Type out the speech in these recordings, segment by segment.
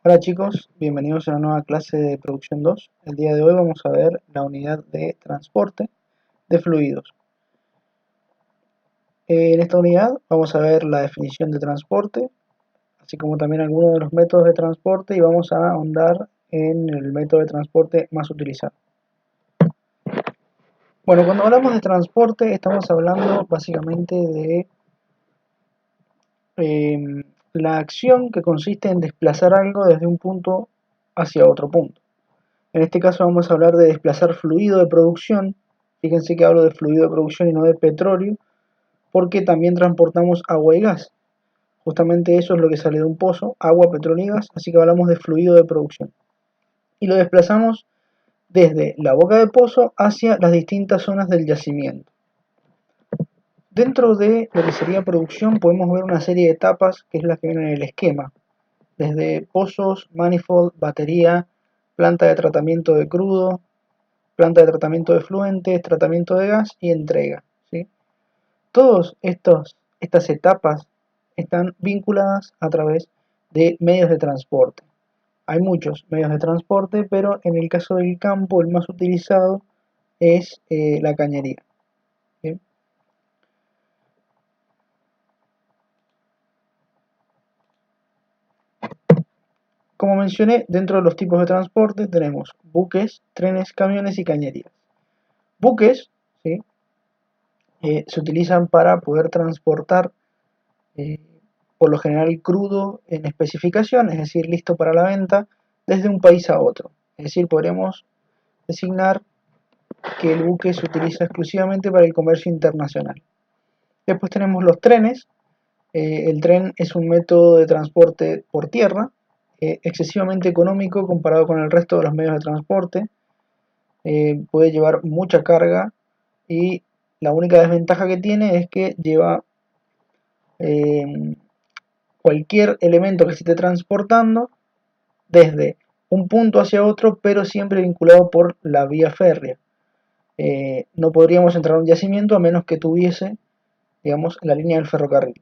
Hola chicos, bienvenidos a una nueva clase de Producción 2. El día de hoy vamos a ver la unidad de transporte de fluidos. En esta unidad vamos a ver la definición de transporte, así como también algunos de los métodos de transporte, y vamos a ahondar en el método de transporte más utilizado. Bueno, cuando hablamos de transporte estamos hablando básicamente de la acción que consiste en desplazar algo desde un punto hacia otro punto. En este caso vamos a hablar de desplazar fluido de producción. Fíjense que hablo de fluido de producción y no de petróleo, porque también transportamos agua y gas. Justamente eso es lo que sale de un pozo, agua, petróleo y gas, así que hablamos de fluido de producción. Y lo desplazamos desde la boca del pozo hacia las distintas zonas del yacimiento. Dentro de lo que sería producción podemos ver una serie de etapas, que es la que viene en el esquema. Desde pozos, manifold, batería, planta de tratamiento de crudo, planta de tratamiento de fluentes, tratamiento de gas y entrega, ¿sí? Todas estas etapas están vinculadas a través de medios de transporte. Hay muchos medios de transporte, pero en el caso del campo el más utilizado es la cañería, ¿sí? Como mencioné, dentro de los tipos de transporte tenemos buques, trenes, camiones y cañerías. Buques, ¿sí? Se utilizan para poder transportar eh, por lo general crudo en especificación, es decir, listo para la venta, desde un país a otro. Es decir, podremos designar que el buque se utiliza exclusivamente para el comercio internacional. Después tenemos los trenes. El tren es un método de transporte por tierra, excesivamente económico comparado con el resto de los medios de transporte. Puede llevar mucha carga y la única desventaja que tiene es que lleva eh, cualquier elemento que se esté transportando desde un punto hacia otro, pero siempre vinculado por la vía férrea. No podríamos entrar a un yacimiento a menos que tuviese, digamos, la línea del ferrocarril.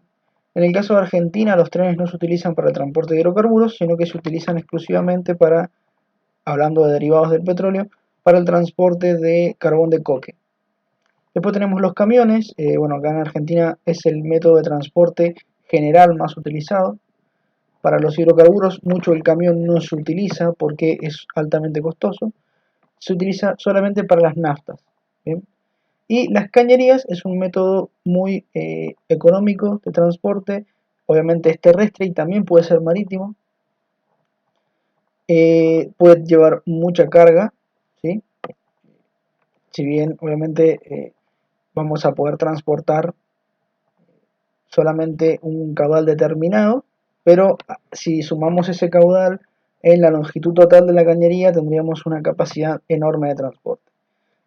En el caso de Argentina, los trenes no se utilizan para el transporte de hidrocarburos, sino que se utilizan exclusivamente para, hablando de derivados del petróleo, para el transporte de carbón de coque. Después tenemos los camiones. Bueno, acá en Argentina es el método de transporte general más utilizado. Para los hidrocarburos mucho el camión no se utiliza porque es altamente costoso. Se utiliza solamente para las naftas, ¿bien? Y las cañerías es un método muy económico de transporte. Obviamente es terrestre y también puede ser marítimo. Puede llevar mucha carga, ¿sí? Si bien obviamente vamos a poder transportar solamente un caudal determinado, pero si sumamos ese caudal en la longitud total de la cañería tendríamos una capacidad enorme de transporte.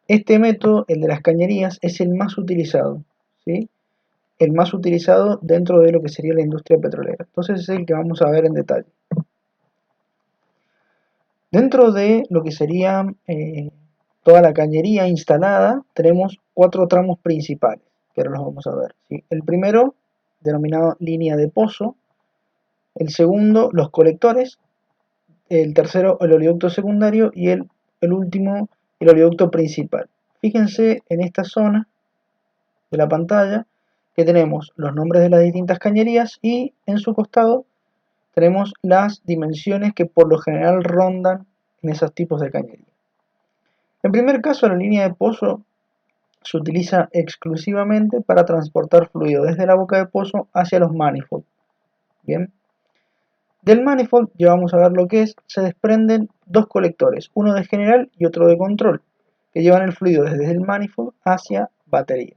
Este método, el de las cañerías, es el más utilizado, ¿sí? El más utilizado dentro de lo que sería la industria petrolera. Entonces es el que vamos a ver en detalle. Dentro de lo que sería toda la cañería instalada, tenemos 4 tramos principales, que ahora los vamos a ver, ¿sí? El primero, denominado línea de pozo. El segundo, los colectores. El tercero, el oleoducto secundario. Y el último, el oleoducto principal. Fíjense en esta zona de la pantalla que tenemos los nombres de las distintas cañerías y en su costado tenemos las dimensiones que por lo general rondan en esos tipos de cañería. En primer caso, la línea de pozo se utiliza exclusivamente para transportar fluido desde la boca de pozo hacia los manifolds. Bien, del manifold ya vamos a ver lo que es. Se desprenden dos colectores, uno de general y otro de control, que llevan el fluido desde el manifold hacia batería.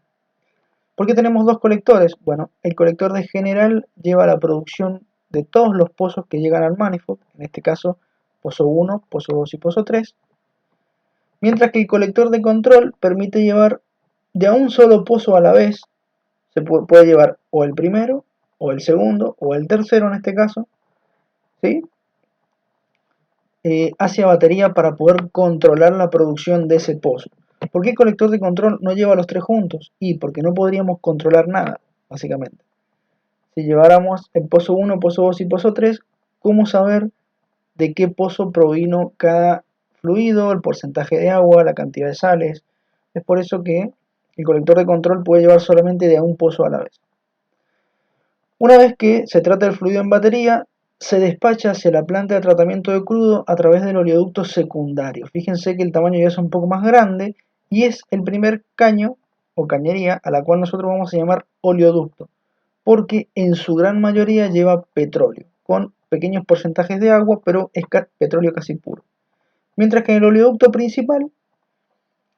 ¿Por qué tenemos dos colectores? Bueno, el colector de general lleva la producción de todos los pozos que llegan al manifold, en este caso pozo 1, pozo 2 y pozo 3, mientras que el colector de control permite llevar de a un solo pozo a la vez. Se puede llevar o el primero, o el segundo, o el tercero en este caso, ¿sí? Hacia batería para poder controlar la producción de ese pozo. ¿Por qué el colector de control no lleva los tres juntos? Y porque no podríamos controlar nada, básicamente. Si lleváramos el pozo 1, pozo 2 y pozo 3, ¿cómo saber de qué pozo provino cada fluido, el porcentaje de agua, la cantidad de sales. Es por eso que el colector de control puede llevar solamente de a un pozo a la vez. Una vez que se trata el fluido en batería, se despacha hacia la planta de tratamiento de crudo a través del oleoducto secundario. Fíjense que el tamaño ya es un poco más grande y es el primer caño o cañería a la cual nosotros vamos a llamar oleoducto, porque en su gran mayoría lleva petróleo, con pequeños porcentajes de agua, pero es petróleo casi puro. Mientras que en el oleoducto principal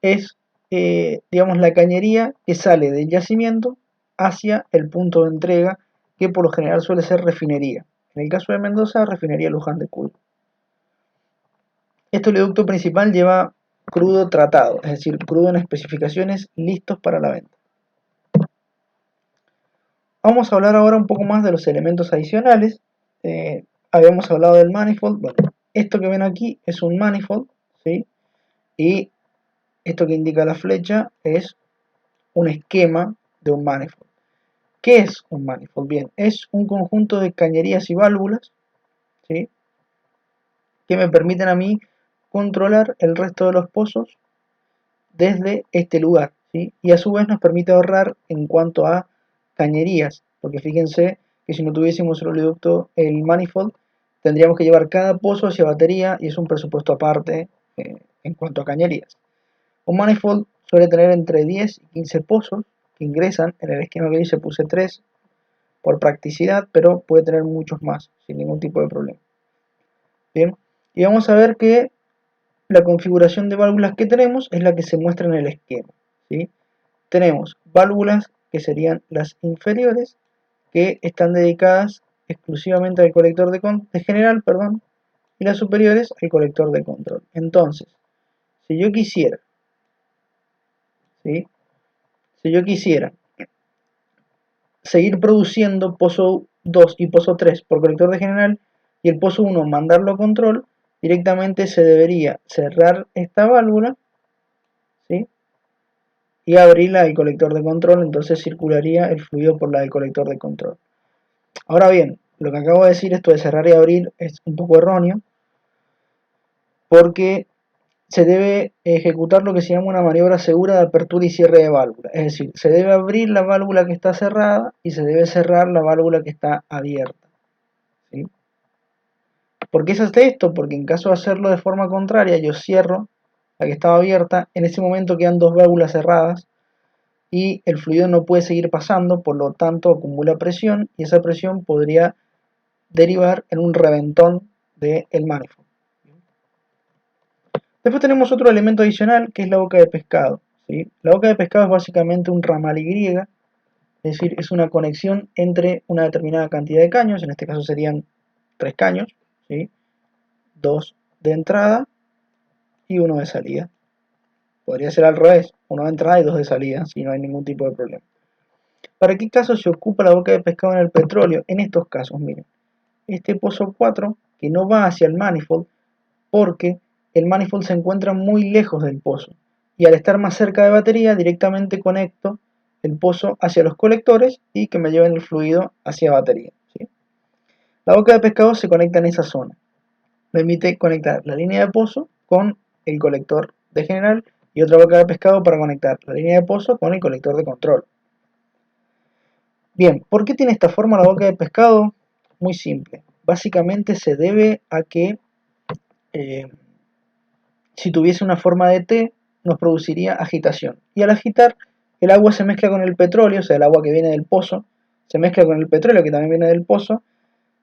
es, digamos, la cañería que sale del yacimiento hacia el punto de entrega, que por lo general suele ser refinería. En el caso de Mendoza, refinería Luján de Cuyo. Este oleoducto principal lleva crudo tratado, es decir, crudo en especificaciones listos para la venta. Vamos a hablar ahora un poco más de los elementos adicionales. Habíamos hablado del manifold. Bueno, esto que ven aquí es un manifold, ¿sí? Y esto que indica la flecha es un esquema de un manifold. ¿Qué es un manifold? Bien, es un conjunto de cañerías y válvulas, ¿sí?, que me permiten a mí controlar el resto de los pozos desde este lugar, ¿sí? Y a su vez nos permite ahorrar en cuanto a cañerías, porque fíjense que si no tuviésemos el oleoducto, el manifold, tendríamos que llevar cada pozo hacia batería y es un presupuesto aparte en cuanto a cañerías. Un manifold suele tener entre 10 y 15 pozos que ingresan. En el esquema que hice puse 3 por practicidad, pero puede tener muchos más sin ningún tipo de problema. Bien, y vamos a ver que la configuración de válvulas que tenemos es la que se muestra en el esquema, ¿sí? Tenemos válvulas que serían las inferiores, que están dedicadas exclusivamente al colector de general, perdón, y las superiores al colector de control. Entonces, si yo quisiera, ¿sí?, si yo quisiera seguir produciendo pozo 2 y pozo 3 por colector de general y el pozo 1 mandarlo a control, directamente se debería cerrar esta válvula, ¿sí?, y abrirla al colector de control, entonces circularía el fluido por la del colector de control. Ahora bien, lo que acabo de decir, esto de cerrar y abrir, es un poco erróneo, porque se debe ejecutar lo que se llama una maniobra segura de apertura y cierre de válvula. Es decir, se debe abrir la válvula que está cerrada y se debe cerrar la válvula que está abierta, ¿sí? ¿Por qué se hace esto? Porque en caso de hacerlo de forma contraria, yo cierro la que estaba abierta, en ese momento quedan dos válvulas cerradas y el fluido no puede seguir pasando, por lo tanto acumula presión y esa presión podría derivar en un reventón del manifold. Después tenemos otro elemento adicional que es la boca de pescado, ¿sí? La boca de pescado es básicamente un ramal Y, es decir, es una conexión entre una determinada cantidad de caños, en este caso serían 3 caños, ¿sí?, 2 de entrada y 1 de salida. Podría ser al revés, 1 de entrada y 2 de salida, si no hay ningún tipo de problema. ¿Para qué caso se ocupa la boca de pescado en el petróleo? En estos casos, miren, este pozo 4 que no va hacia el manifold porque el manifold se encuentra muy lejos del pozo y al estar más cerca de batería directamente conecto el pozo hacia los colectores y que me lleven el fluido hacia batería, ¿sí? La boca de pescado se conecta en esa zona, permite conectar la línea de pozo con el colector de general y otra boca de pescado para conectar la línea de pozo con el colector de control. Bien, ¿por qué tiene esta forma la boca de pescado? Muy simple, básicamente se debe a que si tuviese una forma de T nos produciría agitación y al agitar el agua se mezcla con el petróleo, o sea el agua que viene del pozo se mezcla con el petróleo que también viene del pozo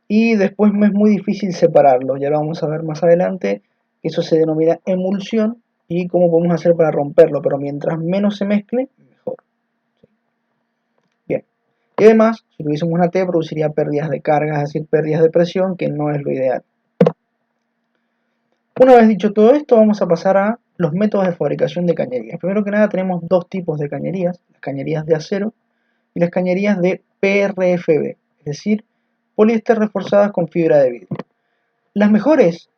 y después es muy difícil separarlo. Ya lo vamos a ver más adelante, eso se denomina emulsión y cómo podemos hacer para romperlo, pero mientras menos se mezcle, mejor. Bien, y además, si tuviésemos una T produciría pérdidas de carga, es decir, pérdidas de presión, que no es lo ideal. Una vez dicho todo esto, vamos a pasar a los métodos de fabricación de cañerías. Primero que nada tenemos dos tipos de cañerías, las cañerías de acero y las cañerías de PRFB, es decir, poliéster reforzadas con fibra de vidrio. Las mejores,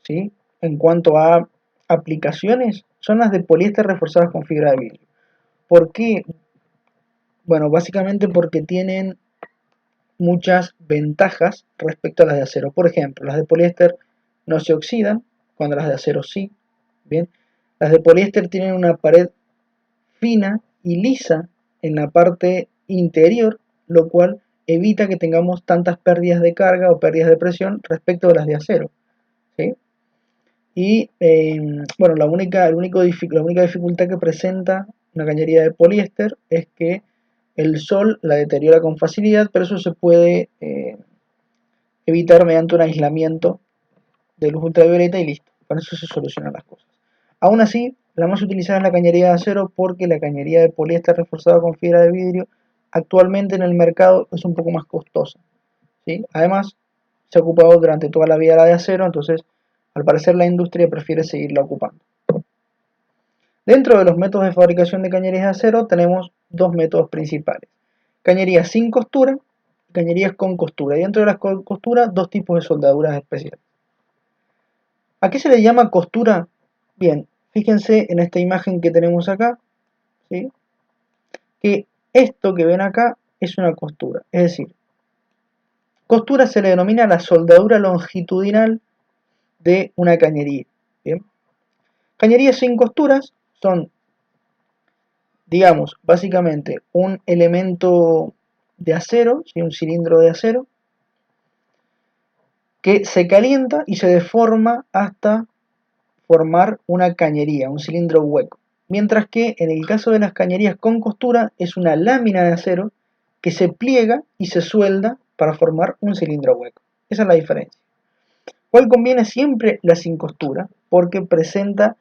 ¿sí?, en cuanto a aplicaciones son las de poliéster reforzadas con fibra de vidrio. ¿Por qué? Bueno, básicamente porque tienen muchas ventajas respecto a las de acero. Por ejemplo, las de poliéster no se oxidan, cuando las de acero sí. Bien, las de poliéster tienen una pared fina y lisa en la parte interior, lo cual evita que tengamos tantas pérdidas de carga o pérdidas de presión respecto de las de acero, ¿sí? Y bueno, la única dificultad que presenta una cañería de poliéster es que el sol la deteriora con facilidad, pero eso se puede evitar mediante un aislamiento de luz ultravioleta y listo. Con eso se solucionan las cosas. Aún así, la más utilizada es la cañería de acero porque la cañería de poliéster reforzada con fibra de vidrio actualmente en el mercado es un poco más costosa, ¿sí? Además, se ha ocupado durante toda la vida la de acero, entonces al parecer la industria prefiere seguirla ocupando. Dentro de los métodos de fabricación de cañerías de acero tenemos dos métodos principales: cañerías sin costura y cañerías con costura. Y dentro de las costuras, dos tipos de soldaduras especiales. ¿A qué se le llama costura? Bien, fíjense en esta imagen que tenemos acá, ¿sí? Que esto que ven acá es una costura. Es decir, costura se le denomina la soldadura longitudinal de una cañería. ¿Bien? Cañerías sin costuras son, digamos, básicamente un elemento de acero, ¿sí? Un cilindro de acero, que se calienta y se deforma hasta formar una cañería, un cilindro hueco. Mientras que en el caso de las cañerías con costura es una lámina de acero que se pliega y se suelda para formar un cilindro hueco. Esa es la diferencia. ¿Cuál conviene siempre? La sin costura, porque presenta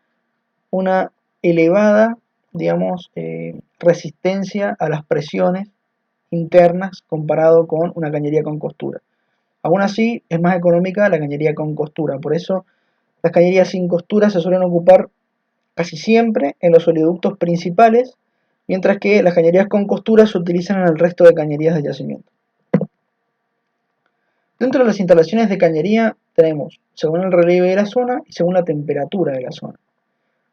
una elevada, digamos, resistencia a las presiones internas comparado con una cañería con costura. Aún así, es más económica la cañería con costura, por eso las cañerías sin costura se suelen ocupar casi siempre en los oleoductos principales, mientras que las cañerías con costura se utilizan en el resto de cañerías de yacimiento. Dentro de las instalaciones de cañería tenemos, según el relieve de la zona y según la temperatura de la zona.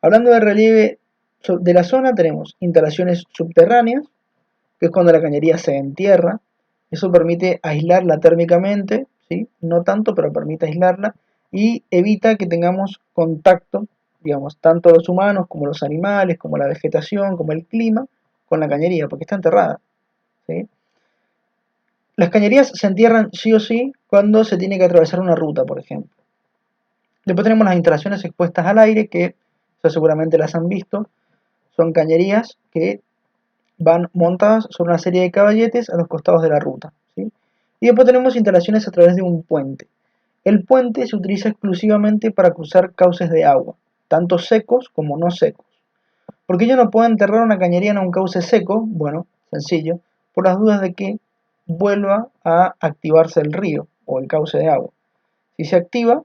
Hablando del relieve de la zona, tenemos instalaciones subterráneas, que es cuando la cañería se entierra. Eso permite aislarla térmicamente, ¿sí? No tanto, pero permite aislarla y evita que tengamos contacto, digamos, tanto los humanos como los animales, como la vegetación, como el clima, con la cañería, porque está enterrada, ¿sí? Las cañerías se entierran sí o sí cuando se tiene que atravesar una ruta, por ejemplo. Después tenemos las instalaciones expuestas al aire, que seguramente las han visto. Son cañerías que van montadas sobre una serie de caballetes a los costados de la ruta, ¿sí? Y después tenemos instalaciones a través de un puente. El puente se utiliza exclusivamente para cruzar cauces de agua, tanto secos como no secos. ¿Por qué yo no puedo enterrar una cañería en un cauce seco? Bueno, sencillo, por las dudas de que vuelva a activarse el río o el cauce de agua. Si se activa,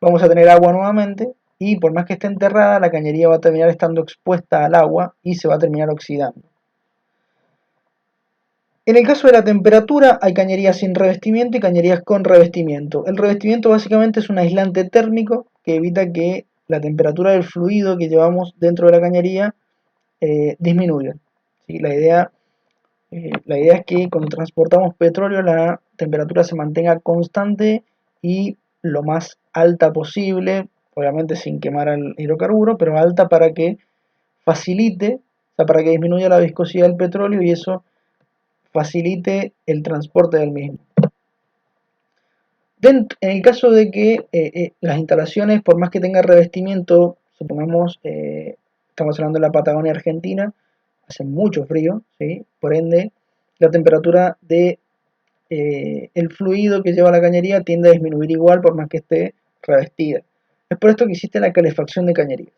vamos a tener agua nuevamente y por más que esté enterrada, la cañería va a terminar estando expuesta al agua y se va a terminar oxidando. En el caso de la temperatura, hay cañerías sin revestimiento y cañerías con revestimiento. El revestimiento básicamente es un aislante térmico que evita que la temperatura del fluido que llevamos dentro de la cañería disminuya. ¿Sí? La idea es que cuando transportamos petróleo la temperatura se mantenga constante y lo más alta posible, obviamente sin quemar el hidrocarburo, pero alta para que facilite, o sea, para que disminuya la viscosidad del petróleo y eso facilite el transporte del mismo. En el caso de que las instalaciones, por más que tengan revestimiento, supongamos, estamos hablando de la Patagonia Argentina, hace mucho frío, ¿sí? Por ende, la temperatura de el fluido que lleva la cañería tiende a disminuir igual por más que esté revestida. Es por esto que existe la calefacción de cañerías.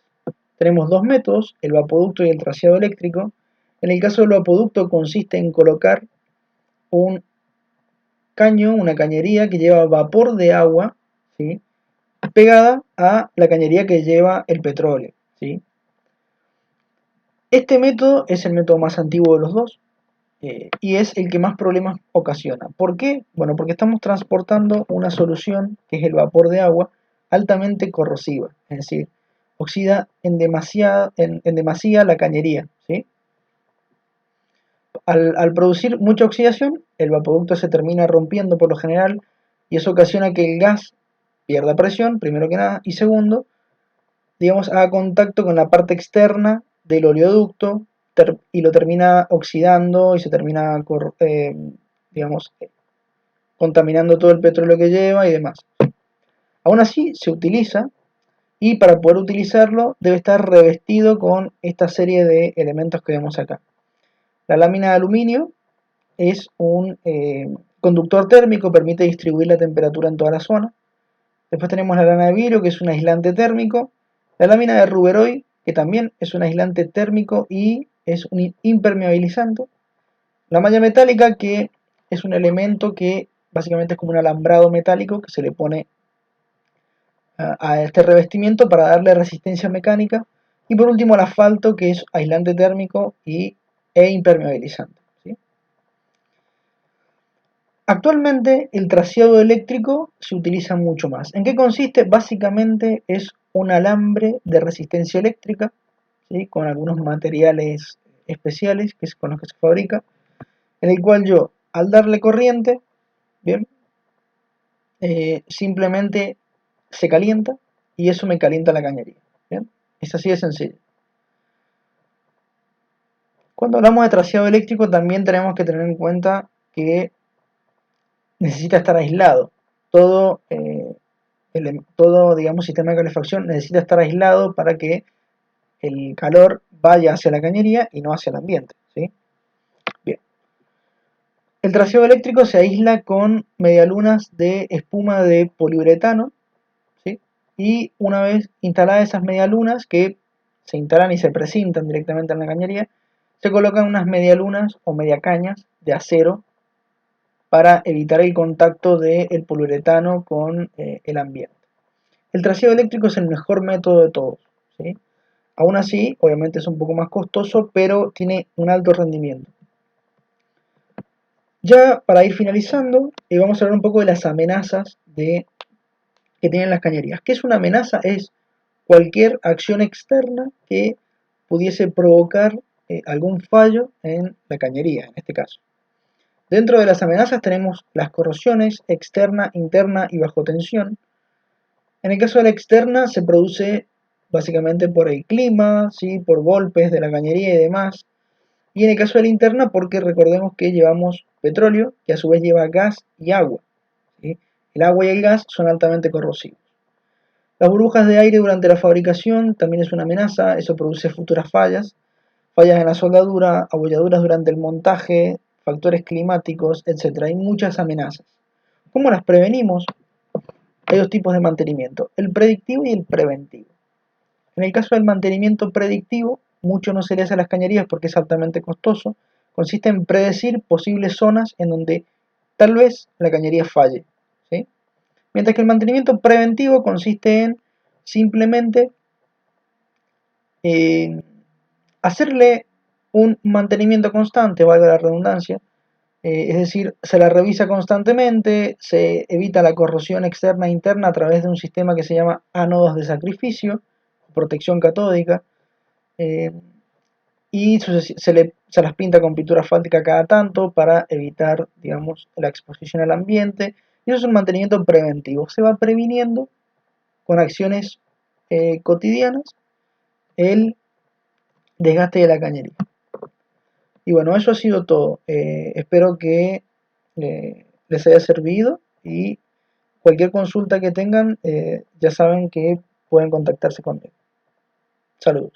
Tenemos dos métodos, el vapoducto y el traseado eléctrico. En el caso del vapoducto consiste en colocar un caño, una cañería que lleva vapor de agua, ¿sí? Pegada a la cañería que lleva el petróleo, ¿sí? Este método es el método más antiguo de los dos y es el que más problemas ocasiona. ¿Por qué? Bueno, porque estamos transportando una solución, que es el vapor de agua, altamente corrosiva, es decir, oxida en demasía la cañería, ¿sí? Al producir mucha oxidación, el vapoducto se termina rompiendo por lo general y eso ocasiona que el gas pierda presión, primero que nada, y segundo, digamos, haga contacto con la parte externa del oleoducto y lo termina oxidando y se termina, digamos, contaminando todo el petróleo que lleva y demás. Aún así, se utiliza y para poder utilizarlo debe estar revestido con esta serie de elementos que vemos acá. La lámina de aluminio es un conductor térmico, permite distribuir la temperatura en toda la zona. Después tenemos la lana de vidrio, que es un aislante térmico. La lámina de ruberoy, que también es un aislante térmico y es un impermeabilizante. La malla metálica, que es un elemento que básicamente es como un alambrado metálico que se le pone a este revestimiento para darle resistencia mecánica. Y por último el asfalto, que es aislante térmico e impermeabilizante, ¿sí? Actualmente el traseado eléctrico se utiliza mucho más. ¿En qué consiste? Básicamente es un alambre de resistencia eléctrica, ¿sí? Con algunos materiales especiales con los que se fabrica, en el cual yo, al darle corriente, bien, simplemente se calienta y eso me calienta la cañería. ¿Bien? Es así de sencillo. Cuando hablamos de traseado eléctrico también tenemos que tener en cuenta que necesita estar aislado. Todo digamos, sistema de calefacción necesita estar aislado para que el calor vaya hacia la cañería y no hacia el ambiente, ¿sí? Bien. El traseado eléctrico se aísla con medialunas de espuma de poliuretano, ¿sí? Y una vez instaladas esas medialunas, que se instalan y se precintan directamente en la cañería, se colocan unas medialunas o mediacañas de acero para evitar el contacto del poliuretano con el ambiente. El traseado eléctrico es el mejor método de todos, ¿sí? Aún así, obviamente es un poco más costoso, pero tiene un alto rendimiento. Ya para ir finalizando, vamos a hablar un poco de las amenazas que tienen las cañerías. ¿Qué es una amenaza? Es cualquier acción externa que pudiese provocar algún fallo en la cañería, en este caso. Dentro de las amenazas tenemos las corrosiones externa, interna y bajo tensión. En el caso de la externa se produce básicamente por el clima, ¿sí? Por golpes de la cañería y demás. Y en el caso de la interna porque recordemos que llevamos petróleo, que a su vez lleva gas y agua, ¿sí? El agua y el gas son altamente corrosivos. Las burbujas de aire durante la fabricación también es una amenaza, eso produce futuras fallas, fallas en la soldadura, abolladuras durante el montaje, factores climáticos, etc. Hay muchas amenazas. ¿Cómo las prevenimos? Hay dos tipos de mantenimiento, el predictivo y el preventivo. En el caso del mantenimiento predictivo, mucho no se le hace a las cañerías porque es altamente costoso, consiste en predecir posibles zonas en donde tal vez la cañería falle, ¿sí? Mientras que el mantenimiento preventivo consiste en simplemente hacerle un mantenimiento constante, valga la redundancia, es decir, se la revisa constantemente, se evita la corrosión externa e interna a través de un sistema que se llama ánodos de sacrificio, protección catódica, y se las pinta con pintura asfáltica cada tanto para evitar, digamos, la exposición al ambiente. Y eso es un mantenimiento preventivo, se va previniendo con acciones cotidianas el desgaste de la cañería. Y bueno, eso ha sido todo. Espero que les haya servido y cualquier consulta que tengan, ya saben que pueden contactarse conmigo. Saludos.